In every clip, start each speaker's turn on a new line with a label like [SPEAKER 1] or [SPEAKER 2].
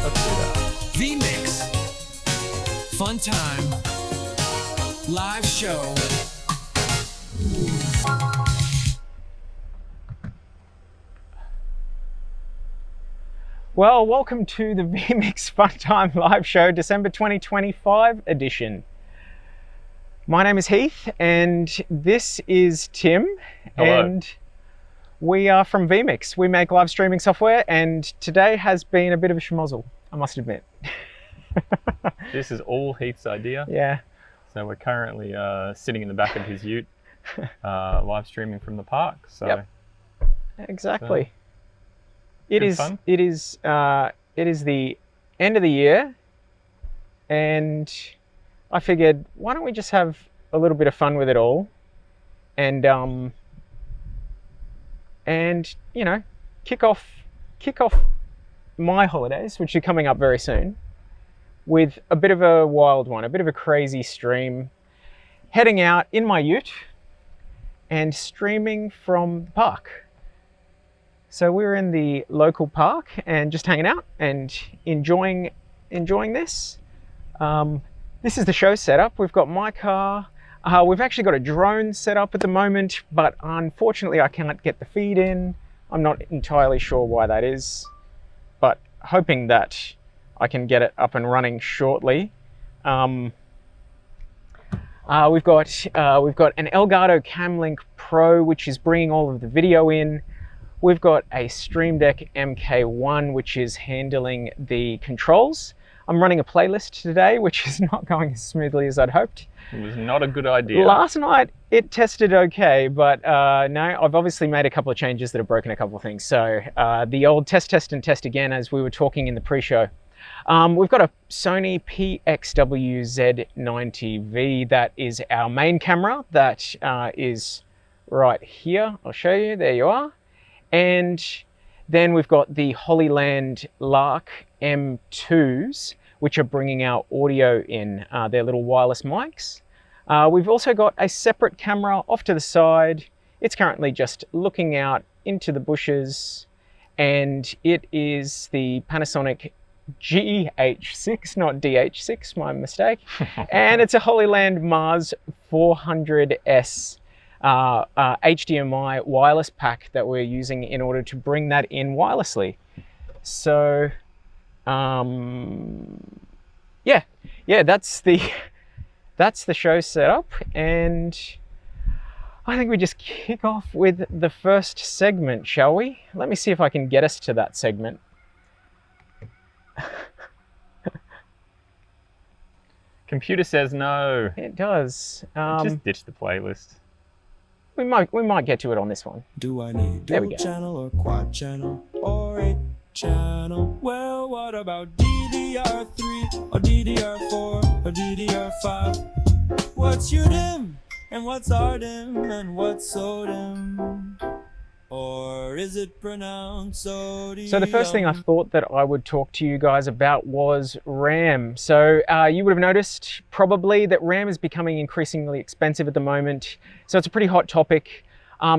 [SPEAKER 1] Let's do that.
[SPEAKER 2] vMix. Fun time. Live show.
[SPEAKER 1] Well, welcome to the vMix Fun Time Live Show, December 2025 edition. My name is Heath and this is Tim.
[SPEAKER 3] Hello.
[SPEAKER 1] And we are from vMix. We make live streaming software and today has been a bit of a schmozzle, I must admit.
[SPEAKER 3] This is all Heath's idea.
[SPEAKER 1] Yeah.
[SPEAKER 3] So we're currently sitting in the back of his ute, live streaming from the park. So
[SPEAKER 1] Yep. Exactly.
[SPEAKER 3] So,
[SPEAKER 1] It
[SPEAKER 3] good
[SPEAKER 1] is
[SPEAKER 3] fun.
[SPEAKER 1] it is the end of the year and I figured why don't we just have a little bit of fun with it all and you know kick off my holidays, which are coming up very soon, with a bit of a wild one, a bit of a crazy stream, heading out in my ute and streaming from the park. So we were in the local park and just hanging out and enjoying this. This is the show setup. We've got my car. We've actually got a drone set up at the moment, but unfortunately I can't get the feed in. I'm not entirely sure why that is, but hoping that I can get it up and running shortly. We've got an Elgato Camlink Pro, which is bringing all of the video in. We've got a Stream Deck MK1, which is handling the controls. I'm running a playlist today, which is not going as smoothly as I'd hoped.
[SPEAKER 3] it was not a good idea.
[SPEAKER 1] Last night it tested okay, but no, I've obviously made a couple of changes that have broken a couple of things. So the old test and test again, as we were talking in the pre-show. We've got a Sony PXW Z90V. That is our main camera. That is right here. I'll show you. There you are. And then we've got the Hollyland Lark M2s, which are bringing our audio in. They're little wireless mics. We've also got a separate camera off to the side. It's currently just looking out into the bushes, and it is the Panasonic GH6, not DH6, my mistake. And it's a Hollyland Mars 400S HDMI wireless pack that we're using in order to bring that in wirelessly. So yeah, that's the show setup, and I think we just kick off with the first segment, shall we? Let me see if I can get us to that segment.
[SPEAKER 3] Computer says no.
[SPEAKER 1] It does.
[SPEAKER 3] Just ditch the playlist.
[SPEAKER 1] We might get to it on this one.
[SPEAKER 2] Do I need
[SPEAKER 1] There we
[SPEAKER 2] dual
[SPEAKER 1] go.
[SPEAKER 2] channel or quad channel or 8 channel? Well, what about DDR3 or DDR4 or DDR5? What's UDIM and what's RDIM and what's SODIM? Or is it pronounced sodium?
[SPEAKER 1] So the first thing I thought that I would talk to you guys about was RAM. So you would have noticed probably that RAM is becoming increasingly expensive at the moment. So it's a pretty hot topic.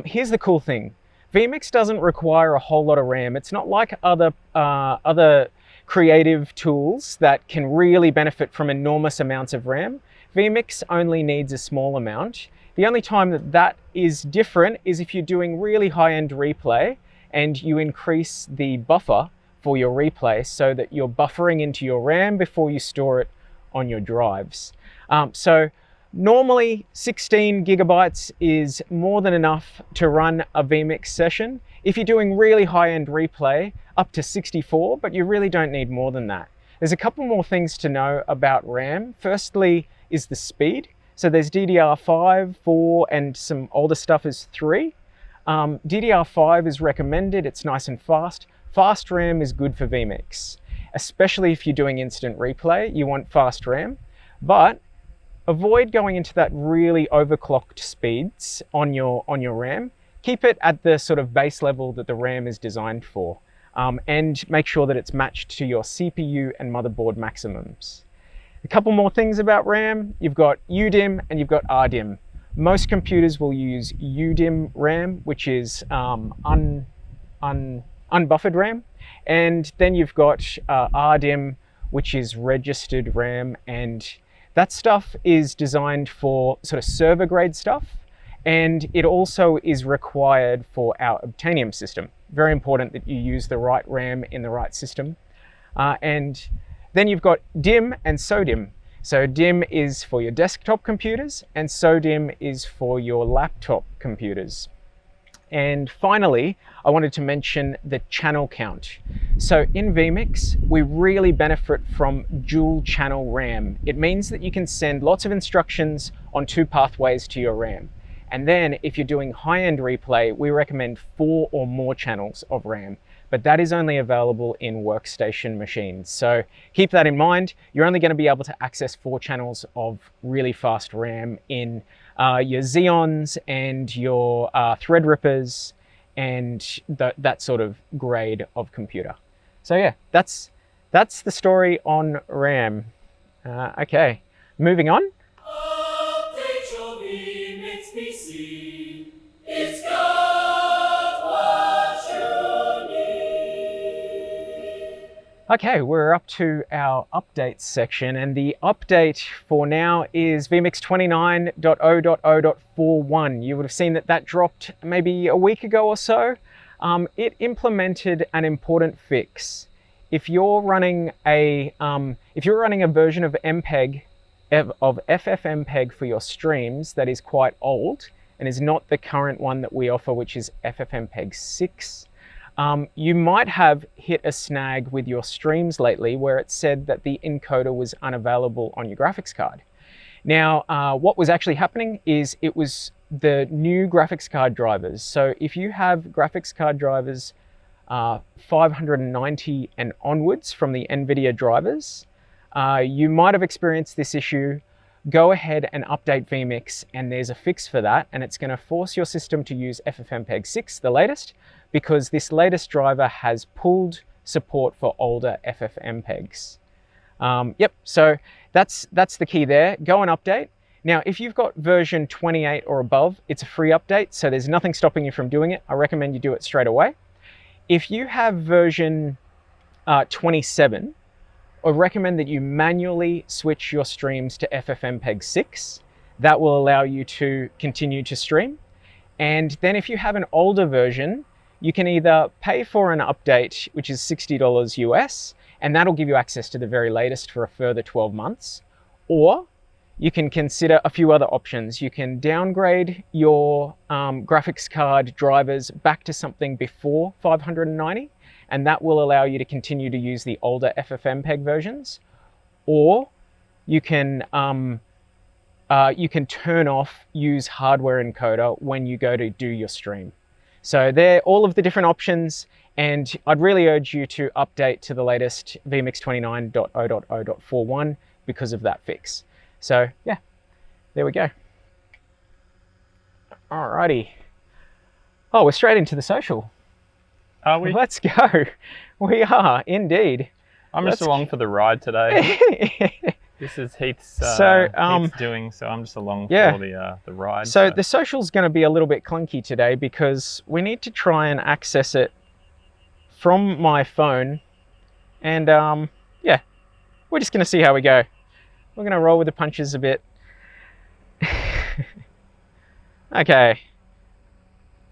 [SPEAKER 1] Here's the cool thing. vMix doesn't require a whole lot of RAM. It's not like other creative tools that can really benefit from enormous amounts of RAM. vMix only needs a small amount. The only time that is different is if you're doing really high-end replay and you increase the buffer for your replay so that you're buffering into your RAM before you store it on your drives. So normally 16 gigabytes is more than enough to run a vMix session. If you're doing really high-end replay, up to 64, but you really don't need more than that. There's a couple more things to know about RAM. Firstly is the speed. So there's DDR5, 4, and some older stuff is 3. DDR5 is recommended, it's nice and fast. Fast RAM is good for vMix, especially if you're doing instant replay, you want fast RAM, but avoid going into that really overclocked speeds on your RAM. Keep it at the sort of base level that the RAM is designed for, and make sure that it's matched to your CPU and motherboard maximums. A couple more things about RAM. You've got UDIM and you've got RDIM. Most computers will use UDIM RAM, which is unbuffered RAM. And then you've got RDIMM, which is registered RAM, and that stuff is designed for sort of server grade stuff, and it also is required for our Obtainium system. Very important that you use the right RAM in the right system. And then you've got DIMM and SODIMM. So DIMM is for your desktop computers and SODIMM is for your laptop computers. And finally, I wanted to mention the channel count. So in vMix, we really benefit from dual channel RAM. It means that you can send lots of instructions on 2 pathways to your RAM. And then if you're doing high-end replay, we recommend 4 or more channels of RAM, but that is only available in workstation machines. So keep that in mind. You're only going to be able to access 4 channels of really fast RAM in your Xeons and your Threadrippers and that sort of grade of computer. So yeah, that's the story on RAM. Okay, moving on.
[SPEAKER 2] Update your vMix PC. It's got what you need.
[SPEAKER 1] Okay, we're up to our updates section, and the update for now is vMix 29.0.0.41. You would have seen that dropped maybe a week ago or so. It implemented an important fix. If you're running a version of MPEG, of FFmpeg for your streams that is quite old and is not the current one that we offer, which is FFmpeg 6, you might have hit a snag with your streams lately where it said that the encoder was unavailable on your graphics card. Now, what was actually happening is it was the new graphics card drivers. So if you have graphics card drivers 590 and onwards from the NVIDIA drivers, you might have experienced this issue. Go ahead and update vMix, and there's a fix for that, and it's going to force your system to use FFmpeg 6, the latest, because this latest driver has pulled support for older FFmpegs. Yep, so that's the key there. Go and update. Now, if you've got version 28 or above, it's a free update, so there's nothing stopping you from doing it. I recommend you do it straight away. If you have version 27, I recommend that you manually switch your streams to FFmpeg 6. That will allow you to continue to stream. And then if you have an older version, you can either pay for an update, which is $60 US, and that'll give you access to the very latest for a further 12 months, or you can consider a few other options. You can downgrade your graphics card drivers back to something before 590, and that will allow you to continue to use the older FFmpeg versions, or you can turn off use hardware encoder when you go to do your stream. So they're all of the different options, and I'd really urge you to update to the latest vMix 29.0.0.41 because of that fix. So yeah, there we go. Alrighty. Oh, we're straight into the social.
[SPEAKER 3] Are we?
[SPEAKER 1] Let's go. We are indeed.
[SPEAKER 3] I'm just along for the ride today. This is Heath's, Heath's doing, so I'm just along for the ride.
[SPEAKER 1] So the social's going to be a little bit clunky today because we need to try and access it from my phone, and yeah, we're just going to see how we go. We're going to roll with the punches a bit. Okay.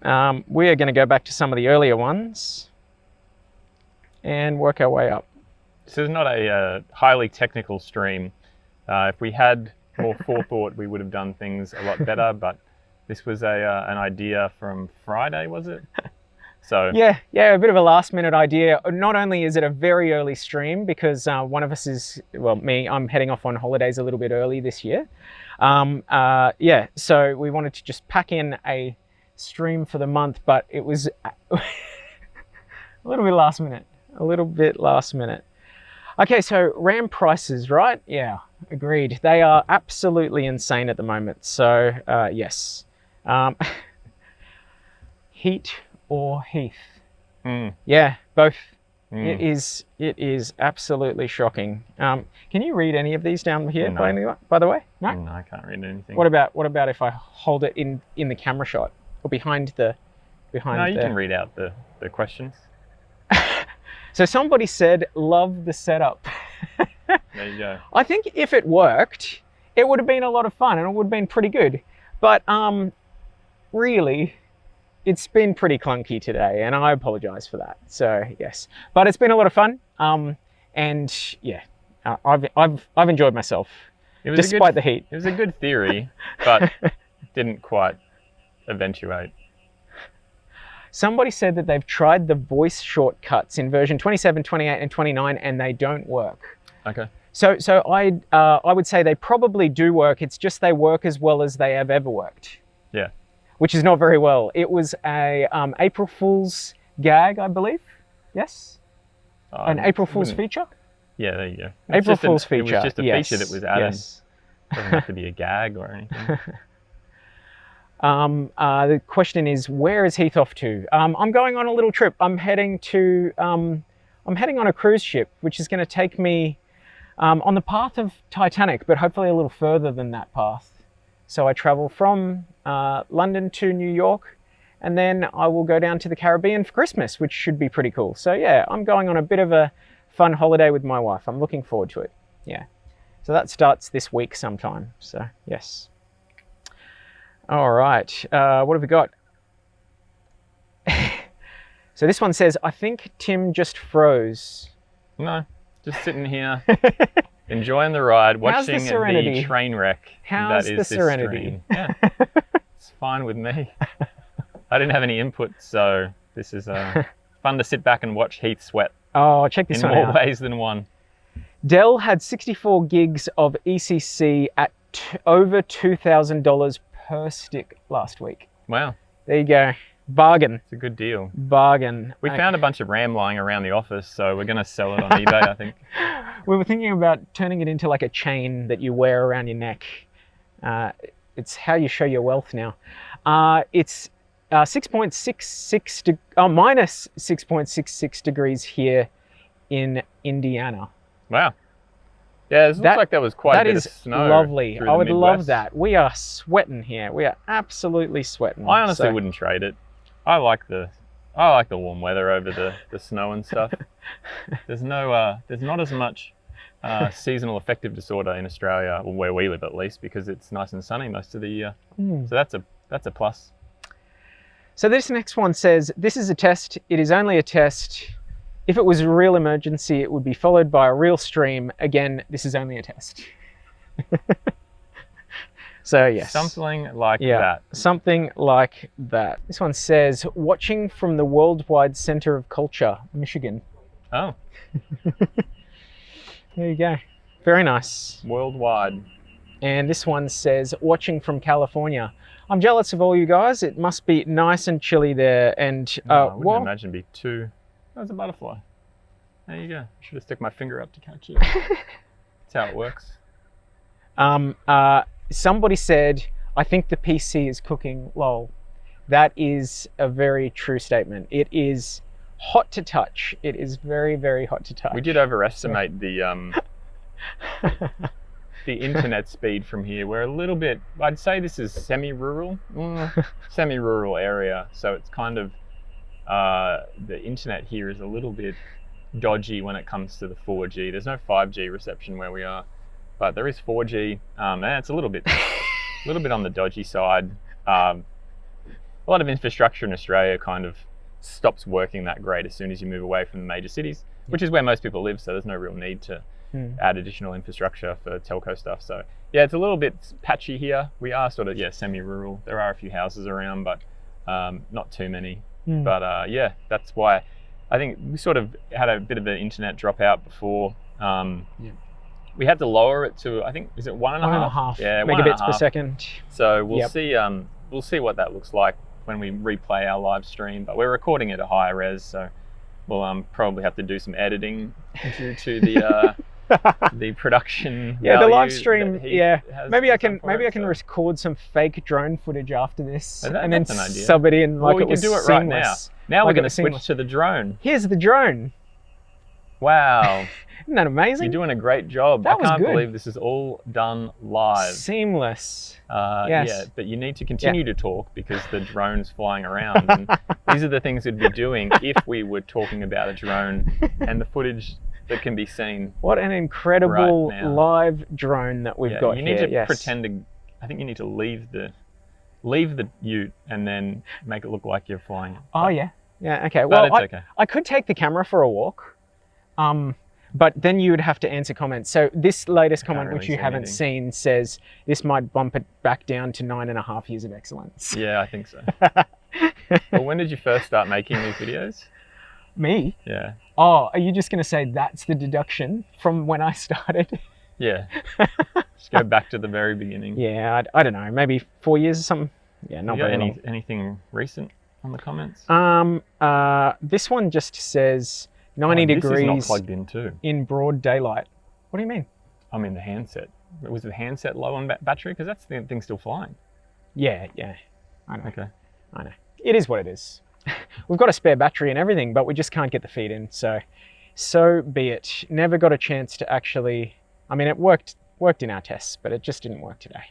[SPEAKER 1] We are going to go back to some of the earlier ones and work our way up.
[SPEAKER 3] This is not a highly technical stream. If we had more forethought, we would have done things a lot better, but this was an idea from Friday, was it? So yeah, a bit of a last minute idea. Not only is it a very early stream because one of us is, well, me, I'm heading off on holidays a little bit early this year. Yeah, so we wanted to just pack in a stream for the month, but it was a little bit last minute. Okay, so RAM prices, right? Yeah, agreed. They are absolutely insane at the moment. So yes, Heat or Heath? Yeah, both. It is absolutely shocking. Can you read any of these down here? No. By the way, no. No, I can't read anything.
[SPEAKER 1] What about if I hold it in the camera shot or behind the?
[SPEAKER 3] No, you can read out the questions.
[SPEAKER 1] So somebody said, love the setup.
[SPEAKER 3] There you go.
[SPEAKER 1] I think if it worked, it would have been a lot of fun and it would have been pretty good. But really, it's been pretty clunky today and I apologize for that. So yes, but it's been a lot of fun. And yeah, I've enjoyed myself despite the heat.
[SPEAKER 3] It was a good theory, but didn't quite eventuate.
[SPEAKER 1] Somebody said that they've tried the voice shortcuts in version 27, 28, and 29, and they don't work.
[SPEAKER 3] Okay.
[SPEAKER 1] So I would say they probably do work. It's just they work as well as they have ever worked.
[SPEAKER 3] Yeah.
[SPEAKER 1] Which is not very well. It was a April Fool's gag, I believe. Yes. An April Fool's feature.
[SPEAKER 3] Yeah, there you go.
[SPEAKER 1] April Fool's feature.
[SPEAKER 3] It was just a
[SPEAKER 1] yes.
[SPEAKER 3] feature that was added.
[SPEAKER 1] Yes.
[SPEAKER 3] Doesn't have to be a gag or anything.
[SPEAKER 1] The question is, where is Heath off to? I'm going on a little trip. I'm heading on a cruise ship, which is going to take me on the path of Titanic, but hopefully a little further than that path. So I travel from London to New York, and then I will go down to the Caribbean for Christmas, which should be pretty cool. So yeah, I'm going on a bit of a fun holiday with my wife. I'm looking forward to it. Yeah. So that starts this week sometime. So yes. All right, what have we got? So this one says, I think Tim just froze.
[SPEAKER 3] No, just sitting here, enjoying the ride, watching the train wreck.
[SPEAKER 1] How's
[SPEAKER 3] that is
[SPEAKER 1] the serenity?
[SPEAKER 3] Stream. Yeah, it's fine with me. I didn't have any input, so this is fun to sit back and watch Heath sweat.
[SPEAKER 1] Oh, check this one out.
[SPEAKER 3] In more ways than one.
[SPEAKER 1] Dell had 64 gigs of ECC at over $2,000 per stick last week.
[SPEAKER 3] Wow.
[SPEAKER 1] There you go. Bargain.
[SPEAKER 3] It's a good deal.
[SPEAKER 1] Bargain.
[SPEAKER 3] We found a bunch of RAM lying around the office, so we're going to sell it on eBay, I think.
[SPEAKER 1] We were thinking about turning it into like a chain that you wear around your neck. It's how you show your wealth now. It's minus 6.66 degrees here in Indiana.
[SPEAKER 3] Wow. Yeah, it looks like there was quite a bit of snow.
[SPEAKER 1] That is lovely. I would
[SPEAKER 3] Midwest.
[SPEAKER 1] love that. We are sweating here. We are absolutely sweating.
[SPEAKER 3] I honestly wouldn't trade it. I like the warm weather over the snow and stuff. There's not as much seasonal affective disorder in Australia, or where we live at least, because it's nice and sunny most of the year. So that's a plus.
[SPEAKER 1] So this next one says, this is a test. It is only a test. If it was a real emergency, it would be followed by a real stream. Again, this is only a test. So yes.
[SPEAKER 3] Something like that.
[SPEAKER 1] Something like that. This one says, watching from the Worldwide Center of Culture, Michigan.
[SPEAKER 3] Oh.
[SPEAKER 1] There you go. Very nice.
[SPEAKER 3] Worldwide.
[SPEAKER 1] And this one says, watching from California. I'm jealous of all you guys. It must be nice and chilly there. And
[SPEAKER 3] I wouldn't imagine it'd be too... There's a butterfly. There you go. I should have stuck my finger up to catch it. That's how it works.
[SPEAKER 1] Somebody said, I think the PC is cooking, lol. That is a very true statement. It is hot to touch. It is very, very hot to touch.
[SPEAKER 3] We did overestimate the internet speed from here. We're a little bit, I'd say this is semi-rural area. So it's kind of, the internet here is a little bit dodgy when it comes to the 4G. There's no 5G reception where we are, but there is 4G, and it's a little bit on the dodgy side. A lot of infrastructure in Australia kind of stops working that great as soon as you move away from the major cities, which is where most people live, so there's no real need to add additional infrastructure for telco stuff. So yeah, it's a little bit patchy here. We are sort of, semi-rural. There are a few houses around, but not too many. But yeah, that's why I think we sort of had a bit of an internet dropout before. We had to lower it to, I think, is it 1.5? Yeah,
[SPEAKER 1] megabits per second.
[SPEAKER 3] So we'll see. We'll see what that looks like when we replay our live stream. But we're recording it at higher res, so we'll probably have to do some editing due to the the production.
[SPEAKER 1] Yeah, the live stream. Yeah, maybe I can record some fake drone footage after this, and then sub it in like it was seamless.
[SPEAKER 3] Now we're going to switch to the drone.
[SPEAKER 1] Here's the drone.
[SPEAKER 3] Wow.
[SPEAKER 1] Isn't that amazing?
[SPEAKER 3] You're doing a great job.
[SPEAKER 1] That was
[SPEAKER 3] I can't
[SPEAKER 1] good.
[SPEAKER 3] believe this is all done live.
[SPEAKER 1] Seamless.
[SPEAKER 3] Yes. Yeah, but you need to continue to talk because the drone's flying around. And these are the things we'd be doing if we were talking about a drone and the footage that can be seen.
[SPEAKER 1] What an incredible
[SPEAKER 3] right now.
[SPEAKER 1] Live drone that we've got here.
[SPEAKER 3] You need to pretend to, I think you need to leave the Ute and then make it look like you're flying.
[SPEAKER 1] Oh, yeah. Yeah, okay.
[SPEAKER 3] But
[SPEAKER 1] Well,
[SPEAKER 3] it's okay.
[SPEAKER 1] I could take the camera for a walk, but then you would have to answer comments. So this latest comment,
[SPEAKER 3] really
[SPEAKER 1] which you
[SPEAKER 3] see
[SPEAKER 1] haven't
[SPEAKER 3] anything.
[SPEAKER 1] seen, says this might bump it back down to 9.5 years of excellence.
[SPEAKER 3] Yeah, I think so. Well, when did you first start making these videos?
[SPEAKER 1] Me?
[SPEAKER 3] Yeah.
[SPEAKER 1] Oh, are you just going to say that's the deduction from when I started?
[SPEAKER 3] Yeah. Just go back to the very beginning.
[SPEAKER 1] Yeah, I don't know, maybe 4 years or something. Yeah, not
[SPEAKER 3] You got
[SPEAKER 1] very long.
[SPEAKER 3] anything recent on the comments?
[SPEAKER 1] This one just says 90
[SPEAKER 3] This is
[SPEAKER 1] degrees
[SPEAKER 3] not plugged in too.
[SPEAKER 1] in broad daylight. What do you mean?
[SPEAKER 3] I mean the handset. Was the handset low on battery? Because that's the thing still flying.
[SPEAKER 1] Yeah, I know.
[SPEAKER 3] Okay.
[SPEAKER 1] I know. It is what it is. We've got a spare battery and everything, but we just can't get the feed in. So be it. Never got a chance to actually. I mean, it worked in our tests, but it just didn't work today.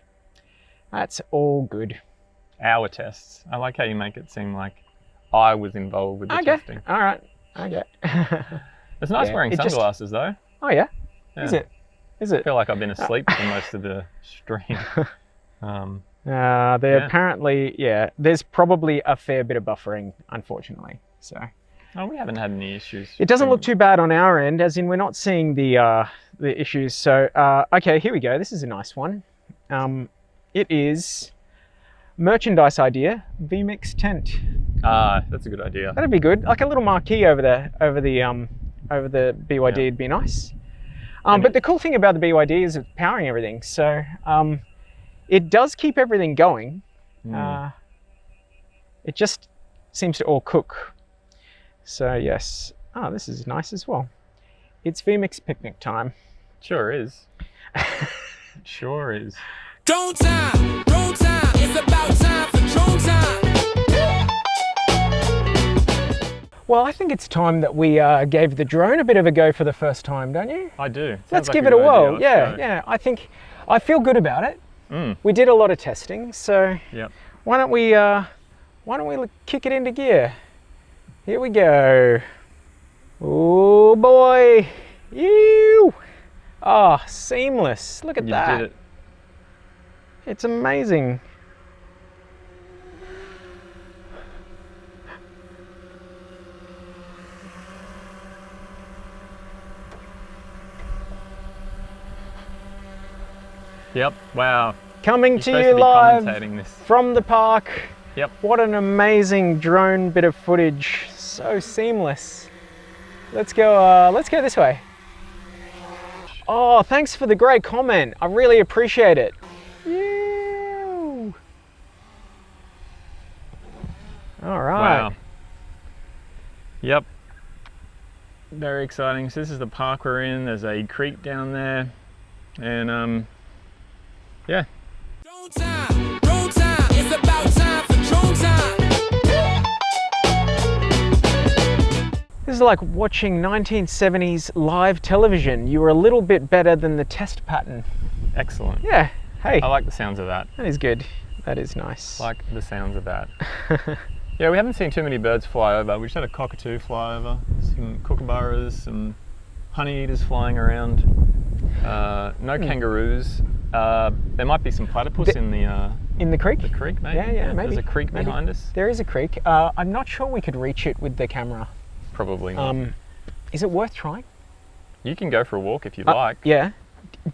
[SPEAKER 1] That's all good.
[SPEAKER 3] Our tests. I like how you make it seem like I was involved with the testing.
[SPEAKER 1] All right. Okay.
[SPEAKER 3] It's nice
[SPEAKER 1] Yeah,
[SPEAKER 3] wearing
[SPEAKER 1] it just-
[SPEAKER 3] sunglasses though.
[SPEAKER 1] Oh yeah.
[SPEAKER 3] Yeah.
[SPEAKER 1] Is it?
[SPEAKER 3] I feel like I've been asleep for most of the stream.
[SPEAKER 1] Apparently, there's probably a fair bit of buffering, unfortunately. So
[SPEAKER 3] Oh, we haven't had any issues.
[SPEAKER 1] it doesn't look too bad on our end, as in we're not seeing the issues. So okay, here we go. This is a nice one. It is merchandise idea, vMix tent.
[SPEAKER 3] That's a good idea.
[SPEAKER 1] That'd be good. Like a little marquee over the BYD would be nice. But the cool thing about the BYD is it's powering everything. So it does keep everything going. It just seems to all cook. So yes. Oh, this is nice as well. It's vMix picnic time.
[SPEAKER 3] Sure is. It sure is.
[SPEAKER 2] Drone time, it's about time for drone time.
[SPEAKER 1] Well, I think it's time that we gave the drone a bit of a go for the first time, don't you?
[SPEAKER 3] I do.
[SPEAKER 1] Let's
[SPEAKER 3] Sounds like
[SPEAKER 1] give
[SPEAKER 3] a
[SPEAKER 1] it a
[SPEAKER 3] good
[SPEAKER 1] whirl.
[SPEAKER 3] idea. Let's go.
[SPEAKER 1] Yeah. I feel good about it. We did a lot of testing, so
[SPEAKER 3] Yep.
[SPEAKER 1] why don't we kick it into gear? Here we go. Oh boy. Ew. Oh, seamless. Look at
[SPEAKER 3] You
[SPEAKER 1] that.
[SPEAKER 3] did it.
[SPEAKER 1] It's amazing.
[SPEAKER 3] Yep. Wow.
[SPEAKER 1] Coming
[SPEAKER 3] You're
[SPEAKER 1] to
[SPEAKER 3] supposed
[SPEAKER 1] you
[SPEAKER 3] to be
[SPEAKER 1] live
[SPEAKER 3] commentating this.
[SPEAKER 1] from the park.
[SPEAKER 3] Yep.
[SPEAKER 1] What an amazing drone bit of footage. So seamless. Let's go this way. Oh, thanks for the great comment. I really appreciate it. Ew. All right.
[SPEAKER 3] Wow. Yep. Very exciting. So this is the park we're in. There's a creek down there. And yeah.
[SPEAKER 2] Drone time, it's about time for drone time.
[SPEAKER 1] This is like watching 1970s live television. You were a little bit better than the test pattern.
[SPEAKER 3] Excellent.
[SPEAKER 1] Yeah, hey,
[SPEAKER 3] I like the sounds of that.
[SPEAKER 1] that is good. That is nice.
[SPEAKER 3] Like the sounds of that. Yeah, we haven't seen too many birds fly over. We just had a cockatoo fly over, some kookaburras, some honey eaters flying around. No kangaroos. There might be some platypus in
[SPEAKER 1] the creek?
[SPEAKER 3] the creek, maybe.
[SPEAKER 1] Yeah, maybe.
[SPEAKER 3] There's a creek
[SPEAKER 1] Maybe.
[SPEAKER 3] behind us.
[SPEAKER 1] There is a creek. I'm not sure we could reach it with the camera.
[SPEAKER 3] Probably not.
[SPEAKER 1] Is it worth trying?
[SPEAKER 3] You can go for a walk if you'd like.
[SPEAKER 1] Yeah.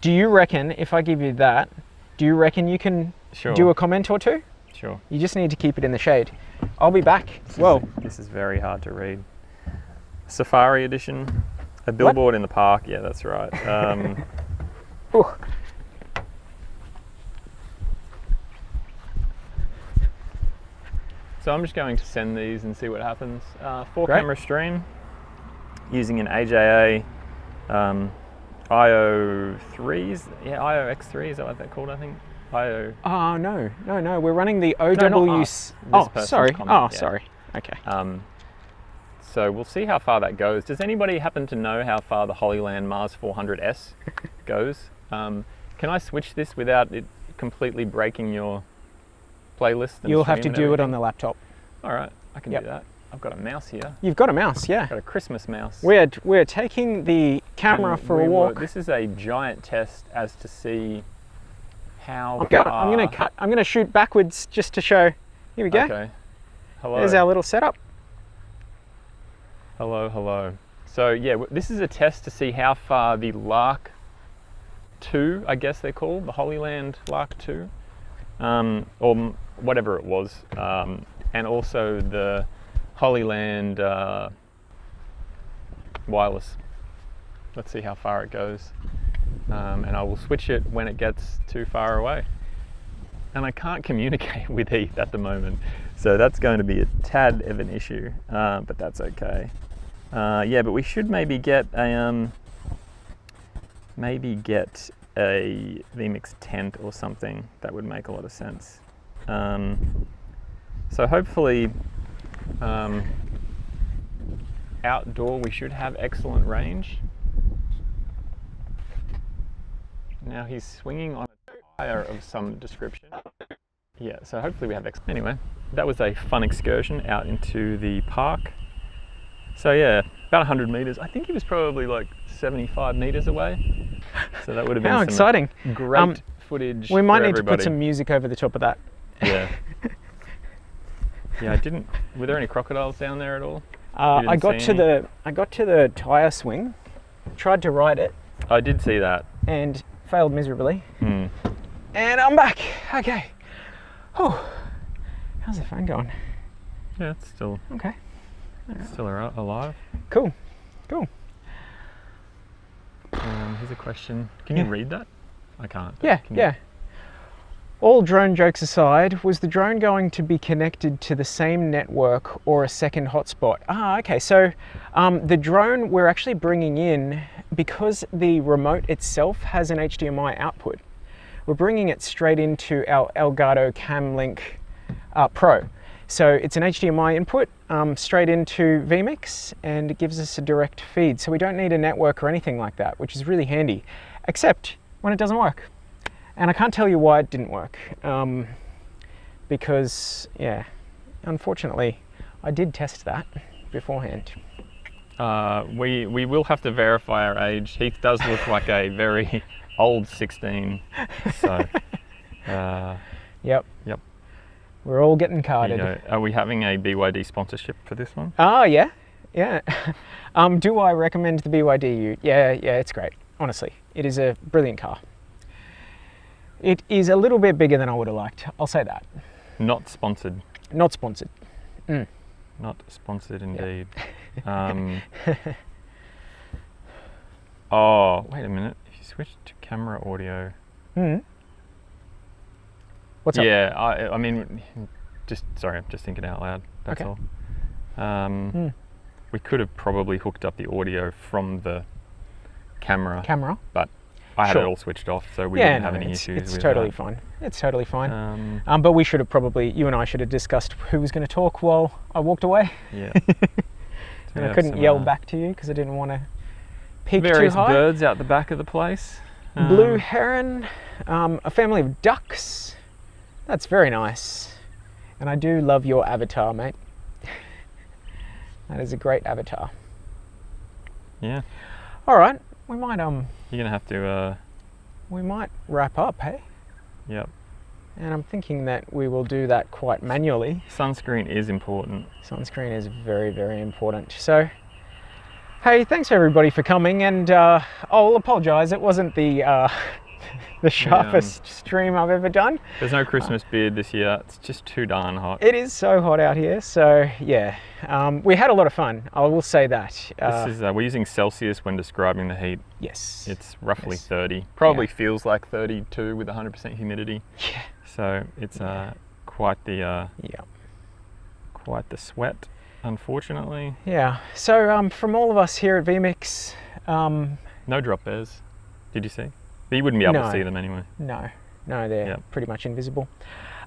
[SPEAKER 1] Do you reckon if I give you that, do you reckon you can
[SPEAKER 3] Sure.
[SPEAKER 1] do a comment or two?
[SPEAKER 3] Sure.
[SPEAKER 1] You just need to keep it in the shade. I'll be back. Whoa.
[SPEAKER 3] This is very hard to read. Safari edition. A billboard in the park. Yeah, that's right.
[SPEAKER 1] Ooh.
[SPEAKER 3] So I'm just going to send these and see what happens. 4
[SPEAKER 1] Great.
[SPEAKER 3] camera stream using an AJA IO3s. Yeah, IOX3, is that what they're called, I think? IO.
[SPEAKER 1] Oh, no. We're running the
[SPEAKER 3] not
[SPEAKER 1] OW.
[SPEAKER 3] us. This
[SPEAKER 1] Oh,
[SPEAKER 3] person's
[SPEAKER 1] sorry.
[SPEAKER 3] comment,
[SPEAKER 1] Oh,
[SPEAKER 3] yeah.
[SPEAKER 1] sorry. Okay.
[SPEAKER 3] So we'll see how far that goes. Does anybody happen to know how far the Holyland Mars 400S goes? Can I switch this without it completely breaking your playlist?
[SPEAKER 1] You'll have to do it on the laptop.
[SPEAKER 3] All right, I can do that. I've got a mouse here.
[SPEAKER 1] You've got a mouse, yeah.
[SPEAKER 3] I've got a Christmas mouse.
[SPEAKER 1] We're taking the camera for a walk.
[SPEAKER 3] This is a giant test as to see how
[SPEAKER 1] I'm going to shoot backwards just to show. Here we go.
[SPEAKER 3] Okay. Hello.
[SPEAKER 1] There's our little setup.
[SPEAKER 3] Hello, hello. So yeah, this is a test to see how far the Lark 2, I guess they're called, the Holyland Lark 2, or whatever it was, and also the Holyland wireless. Let's see how far it goes, and I will switch it when it gets too far away. And I can't communicate with Heath at the moment, so that's going to be a tad of an issue, but that's okay. Yeah, but we should maybe get a vMix tent or something. That would make a lot of sense. So hopefully outdoor we should have excellent range. Now he's swinging on a tyre of some description. Yeah, so hopefully we have anyway, that was a fun excursion out into the park. So yeah, about 100 meters. I think he was probably like 75 meters away. So that would have been
[SPEAKER 1] how exciting.
[SPEAKER 3] Great footage.
[SPEAKER 1] We might
[SPEAKER 3] for
[SPEAKER 1] need to
[SPEAKER 3] everybody.
[SPEAKER 1] put some music over the top of that.
[SPEAKER 3] Yeah. Yeah, were there any crocodiles down there at all?
[SPEAKER 1] I got to the tyre swing, tried to ride it.
[SPEAKER 3] I did see that.
[SPEAKER 1] And failed miserably.
[SPEAKER 3] Mm.
[SPEAKER 1] And I'm back. Okay. Oh, how's the phone going?
[SPEAKER 3] Yeah, it's still
[SPEAKER 1] okay.
[SPEAKER 3] Still alive.
[SPEAKER 1] Cool. Cool.
[SPEAKER 3] Here's a question. Can you read that? I can't.
[SPEAKER 1] Yeah. Yeah. All drone jokes aside, was the drone going to be connected to the same network or a second hotspot? Okay. So the drone we're actually bringing in, because the remote itself has an HDMI output, we're bringing it straight into our Elgato Camlink Pro. So it's an HDMI input straight into vMix, and it gives us a direct feed. So we don't need a network or anything like that, which is really handy, except when it doesn't work. And I can't tell you why it didn't work, because, yeah, unfortunately, I did test that beforehand.
[SPEAKER 3] We will have to verify our age. Heath does look like a very old 16, so...
[SPEAKER 1] Yep.
[SPEAKER 3] Yep.
[SPEAKER 1] We're all getting carded.
[SPEAKER 3] Are we having a BYD sponsorship for this one?
[SPEAKER 1] Oh, yeah. Yeah. Do I recommend the BYD Ute? Yeah, it's great. Honestly, it is a brilliant car. It is a little bit bigger than I would have liked. I'll say that.
[SPEAKER 3] Not sponsored.
[SPEAKER 1] Not sponsored. Mm.
[SPEAKER 3] Not sponsored indeed. Yep. Oh, wait a minute. If you switch to camera audio.
[SPEAKER 1] Mm. What's up?
[SPEAKER 3] Yeah, I mean, sorry, I'm just thinking out loud. That's
[SPEAKER 1] okay.
[SPEAKER 3] all. We could have probably hooked up the audio from the camera. But I had it all switched off, so we didn't have any issues with
[SPEAKER 1] It's totally
[SPEAKER 3] that.
[SPEAKER 1] fine. It's totally fine. But we should have you and I should have discussed who was going to talk while I walked away.
[SPEAKER 3] Yeah.
[SPEAKER 1] And I couldn't yell back to you because I didn't want to peak
[SPEAKER 3] various
[SPEAKER 1] too high.
[SPEAKER 3] Birds out the back of the place.
[SPEAKER 1] Blue heron, a family of ducks. That's very nice. And I do love your avatar, mate. That is a great avatar.
[SPEAKER 3] Yeah.
[SPEAKER 1] All right, we might
[SPEAKER 3] You're gonna have to.
[SPEAKER 1] We might wrap up, hey?
[SPEAKER 3] Yep.
[SPEAKER 1] And I'm thinking that we will do that quite manually.
[SPEAKER 3] Sunscreen is important.
[SPEAKER 1] Sunscreen is very, very important. So, hey, thanks everybody for coming, and I'll apologise. It wasn't the sharpest stream I've ever done.
[SPEAKER 3] There's no Christmas beard this year. It's just too darn hot.
[SPEAKER 1] It is so hot out here. So yeah, we had a lot of fun. I will say that.
[SPEAKER 3] This is we're using Celsius when describing the heat.
[SPEAKER 1] Yes.
[SPEAKER 3] It's roughly 30. Probably feels like 32 with 100% humidity.
[SPEAKER 1] Yeah.
[SPEAKER 3] So it's quite the quite the sweat, unfortunately.
[SPEAKER 1] Yeah. So from all of us here at vMix,
[SPEAKER 3] no drop bears. Did you see? But you wouldn't be able to see them anyway.
[SPEAKER 1] No, they're pretty much invisible.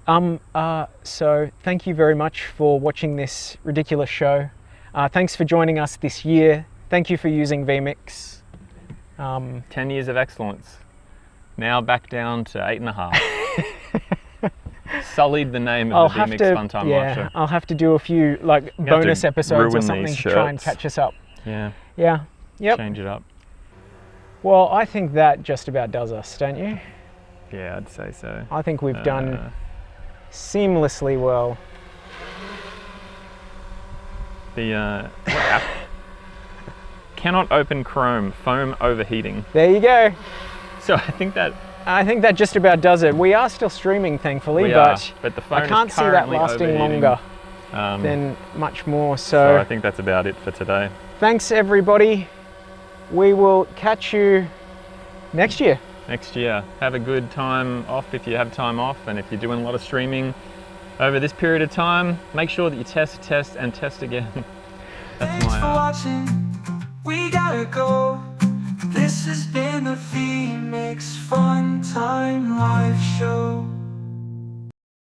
[SPEAKER 1] So thank you very much for watching this ridiculous show. Thanks for joining us this year. Thank you for using vMix.
[SPEAKER 3] 10 years of excellence. Now back down to 8.5. Sullied the name of the vMix Fun Time Live Show.
[SPEAKER 1] I'll have to do a few like bonus episodes or something to try and catch us up.
[SPEAKER 3] Yeah.
[SPEAKER 1] Yeah. Yep.
[SPEAKER 3] Change it up.
[SPEAKER 1] Well, I think that just about does us, don't you?
[SPEAKER 3] Yeah, I'd say so.
[SPEAKER 1] I think we've done seamlessly well.
[SPEAKER 3] The cannot open Chrome, foam overheating.
[SPEAKER 1] There you go.
[SPEAKER 3] So I think that
[SPEAKER 1] just about does it. We are still streaming, thankfully, but
[SPEAKER 3] the phone
[SPEAKER 1] I can't see that lasting longer than much more. So
[SPEAKER 3] I think that's about it for today.
[SPEAKER 1] Thanks, everybody. We will catch you next year.
[SPEAKER 3] Next year. Have a good time off if you have time off, and if you're doing a lot of streaming over this period of time, make sure that you test, and test again.
[SPEAKER 2] Thanks for watching. We gotta go. This has been the vMix Fun Time Live Show.